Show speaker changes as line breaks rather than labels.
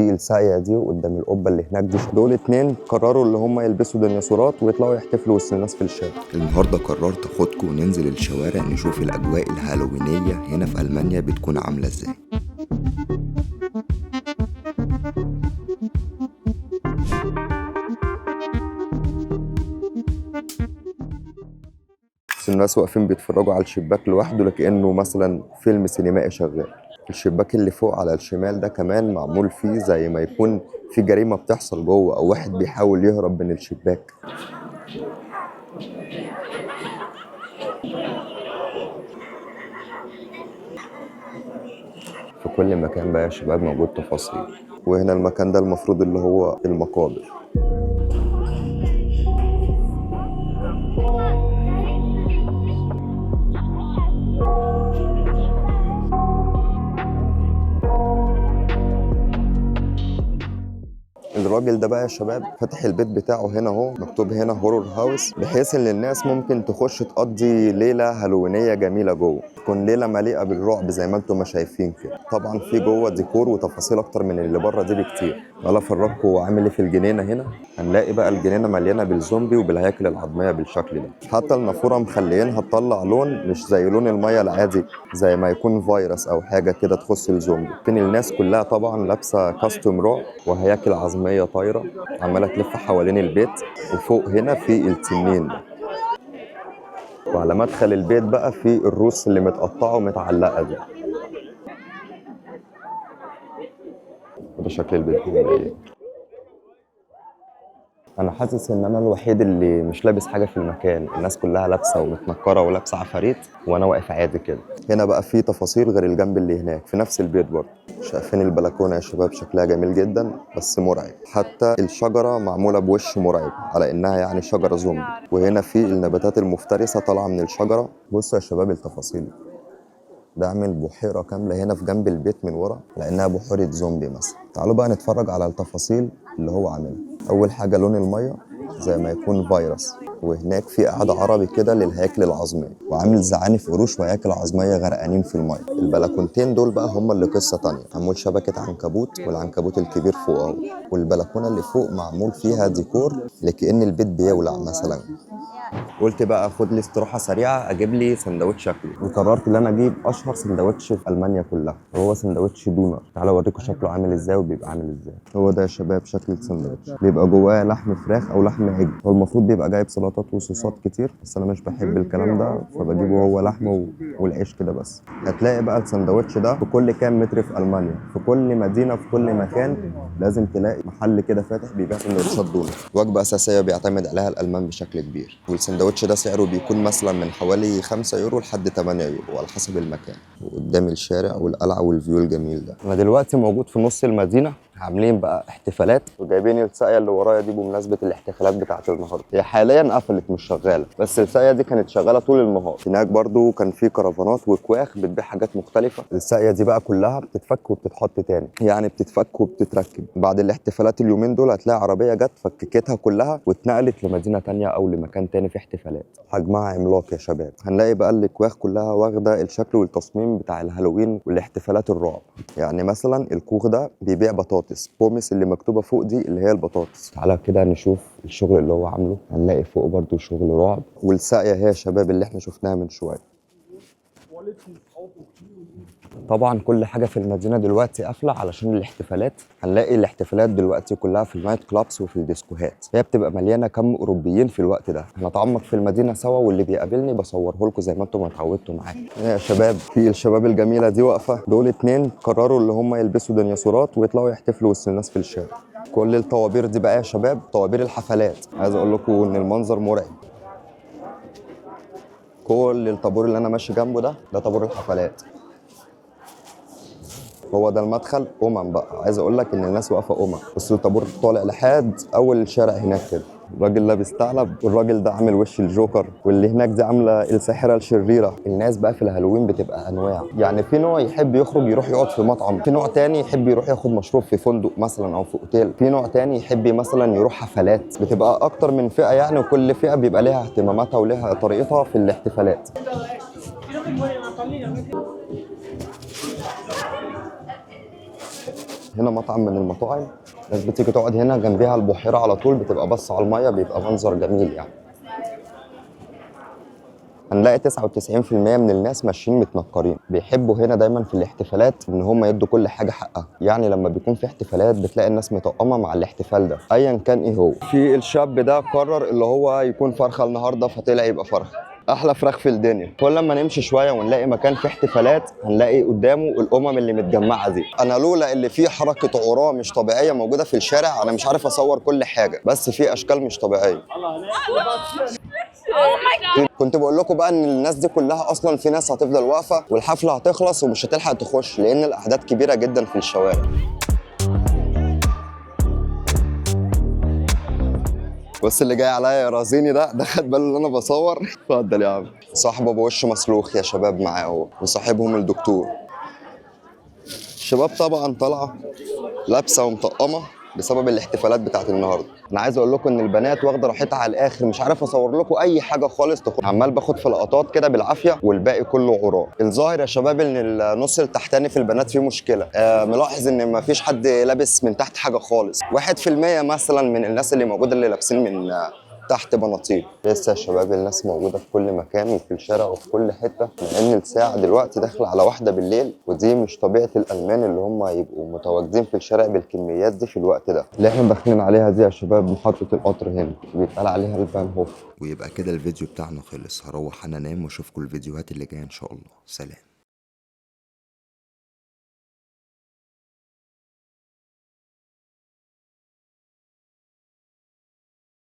في الساقية دي وقدام القبة اللي هناك دي. دول اتنين قرروا اللي هم يلبسوا ديناصورات ويطلعوا يحتفلوا وسط الناس في الشارع.
النهارده قررت اخدكم وننزل الشوارع نشوف الاجواء الهالوينيه هنا في المانيا بتكون عامله ازاي.
الناس واقفين بيتفرجوا على الشباك لوحده لكأنه مثلا فيلم سينمائي شغال. الشباك اللي فوق على الشمال ده كمان معمول فيه زي ما يكون في جريمة بتحصل جوه او واحد بيحاول يهرب من الشباك. في كل مكان بقى يا شباب موجود تفاصيل. وهنا المكان ده المفروض اللي هو المقابر. الراجل ده بقى يا شباب فاتح البيت بتاعه هنا اهو، مكتوب هنا هورور هاوس، بحيث ان الناس ممكن تخش تقضي ليله هالوينيه جميله جوه، تكون ليله مليئه بالرعب زي ما انتم ما شايفين كده. طبعا في جوه ديكور وتفاصيل اكتر من اللي بره دي بكتير. يلا افرجكم عامل ايه في الجنينه هنا. هنلاقي بقى الجنينه مليانه بالزومبي وبالهياكل العظميه بالشكل ده. حتى النافوره مخليينها تطلع لون مش زي لون الميه العادي، زي ما يكون فيروس او حاجه كده تخص الزومبي. فين الناس كلها طبعا لابسه كاستوم رعب وهياكل عظميه طايره عماله تلف حوالين البيت. وفوق هنا في التنين ده. وعلى مدخل البيت بقى في الروس اللي متقطعه ومتعلقه دي. وده شكل البيت ايه. انا حاسس ان انا الوحيد اللي مش لابس حاجه في المكان، الناس كلها لابسه ومتنكره ولابسه عفاريت وانا واقف عادي كده. هنا بقى في تفاصيل غير الجنب اللي هناك في نفس البيت برضه. شايفين البلكونه يا شباب شكلها جميل جدا بس مرعب. حتى الشجره معموله بوش مرعب على انها يعني شجره زومبي. وهنا في النباتات المفترسه طالعه من الشجره. بصوا يا شباب التفاصيل. ده عامل بحيره كامله هنا في جنب البيت من ورا لانها بحيره زومبي مثلا. تعالوا بقى نتفرج على التفاصيل اللي هو عاملها. اول حاجه لون الميه زي ما يكون فيروس. وهناك في قاعده عربي كده للهياكل العظميه وعامل زعانف قروش وهياكل عظميه غرقانين في الميه. البلكونتين دول بقى هم اللي قصه تانية. معمول شبكه عنكبوت والعنكبوت الكبير فوق اهو. والبلكونه اللي فوق معمول فيها ديكور لكأن البيت بيولع مثلا. قلت بقى اخد لي استراحه سريعه اجيب لي سندوتش اكله. وقررت ان انا اجيب اشهر سندوتش في المانيا كلها وهو سندوتش دونر. تعالوا اوريكم شكله عامل ازاي وبيبقى عامل ازاي. هو ده يا شباب شكل السندوتش. بيبقى جواه لحم فراخ او لحم عجل. هو المفروض بيبقى جايب سلطات وصوصات كتير بس انا مش بحب الكلام ده فبجيبه هو لحمه والعيش كده بس. هتلاقي بقى السندوتش ده في كل كام متر في المانيا، في كل مدينه في كل مكان لازم تلاقي محل كده فاتح بيبيع سندوتشات دونر. وجبه اساسيه بيعتمد عليها الالمان بشكل كبير. والسندوتش ده سعره بيكون مثلا من حوالي 5 يورو لحد 8 يورو على حسب المكان. وقدام الشارع والقلعه والفيو الجميل ده. انا دلوقتي موجود في نص المدينه. عاملين بقى احتفالات وجايبين الساقيه اللي ورايا دي بمناسبه الاحتفالات بتاعه النهارده. هي حاليا قفلت مش شغاله بس الساقيه دي كانت شغاله طول النهار. هناك برضو كان في كرفانات وكواخ بتبيع حاجات مختلفه. الساقيه دي بقى كلها بتتفك وبتتحط تاني، يعني بتتفك وبتتركب. بعد الاحتفالات اليومين دول هتلاقي عربيه جت فككتها كلها واتنقلت لمدينه تانيه او لمكان تاني في احتفالات. حجمها عملاق يا شباب. هنلاقي بقى الكواخ كلها واخده الشكل والتصميم بتاع الهالوين والاحتفالات الرعب. يعني مثلا الكوخ ده بيبيع بطاطس بومس اللي مكتوبه فوق دي اللي هي البطاطس. تعالى كده نشوف الشغل اللي هو عامله. هنلاقي فوق برضو شغل رعب. والساقيه هي يا شباب اللي احنا شفناها من شويه. طبعا كل حاجه في المدينه دلوقتي قافله علشان الاحتفالات. هنلاقي الاحتفالات دلوقتي كلها في النايت كلابس وفي الديسكوهات. هي بتبقى مليانه كم اوروبيين في الوقت ده. هنتعمق في المدينه سوا واللي بيقابلني بصوره لكم زي ما انتم اتعودتوا معايا. يا شباب في الشباب الجميله دي واقفه. دول اتنين قرروا اللي هم يلبسوا ديناصورات ويطلعوا يحتفلوا وسط الناس في الشارع. كل الطوابير دي بقى يا شباب طوابير الحفلات. عايز اقول لكم ان المنظر مرعب. كل الطابور اللي انا ماشي جنبه ده طابور الحفلات. هو ده المدخل بقى. عايز اقول لك ان الناس واقفه بس الطابور طالع لحد اول الشارع هناك كده. الراجل لابس ثعلب والراجل ده عامل وش الجوكر واللي هناك دي عامله الساحره الشريره. الناس بقى في الهالوين بتبقى انواع. يعني في نوع يحب يخرج يروح يقعد في مطعم، في نوع تاني يحب يروح ياخد مشروب في فندق مثلا او في اوتيل، في نوع تاني يحب مثلا يروح حفلات. بتبقى اكتر من فئه يعني وكل فئه بيبقى ليها اهتماماتها وليها طريقتها في الاحتفالات. هنا مطعم من المطاعم، الناس بتيجي تقعد هنا جنبيها البحيره على طول، بتبقى بص على الميه، بيبقى منظر جميل يعني. هنلاقي 99% من الناس ماشيين متنكرين، بيحبوا هنا دايما في الاحتفالات ان هم يدوا كل حاجه حقها. يعني لما بيكون في احتفالات بتلاقي الناس مطقمه مع الاحتفال ده ايا كان ايه هو. في الشاب ده قرر اللي هو يكون فرخه النهارده، فطلع يبقى فرخه. احلى فراخ في الدنيا. كل ما نمشي شويه ونلاقي مكان فيه احتفالات هنلاقي قدامه الامم اللي متجمعه دي. انا لولا اللي فيه حركه عراة مش طبيعيه موجوده في الشارع انا مش عارف اصور كل حاجه، بس في اشكال مش طبيعيه. كنت بقول لكم بقى ان الناس دي كلها اصلا في ناس هتفضل واقفه والحفله هتخلص ومش هتلحق تخش لان الاعداد كبيره جدا في الشوارع. بص اللي جاي عليا يا رازيني ده خد باله ان انا بصور. اتفضل يا عم. صاحبه بوش مسلوخ يا شباب معاه اهو، وصاحبهم الدكتور. الشباب طبعا طالعه لابسه ومطقمه بسبب الاحتفالات بتاعت النهارده. انا عايز اقول لكم ان البنات واخده راحتها على الاخر، مش عارف اصور لكم اي حاجه خالص عمال باخد في لقطات كده بالعافيه والباقي كله عراة. الظاهر يا شباب ان النص التحتاني في البنات فيه مشكله. ملاحظ ان ما فيش حد لابس من تحت حاجه خالص، 1% مثلا من الناس اللي موجوده اللي لابسين من تحت بناطيل. لسه يا شباب الناس موجوده في كل مكان وفي الشارع وفي كل حته، مع ان الساعه دلوقتي داخله على 1 بالليل، ودي مش طبيعه الالمان اللي هم يبقوا متواجدين في الشارع بالكميات دي في الوقت ده. اللي احنا داخلين عليها دي يا شباب محطه القطر هنا، بيتقال عليها البانهوف.
ويبقى كده الفيديو بتاعنا خلص، هروح انا انام واشوفكم الفيديوهات اللي جايه ان شاء الله. سلام.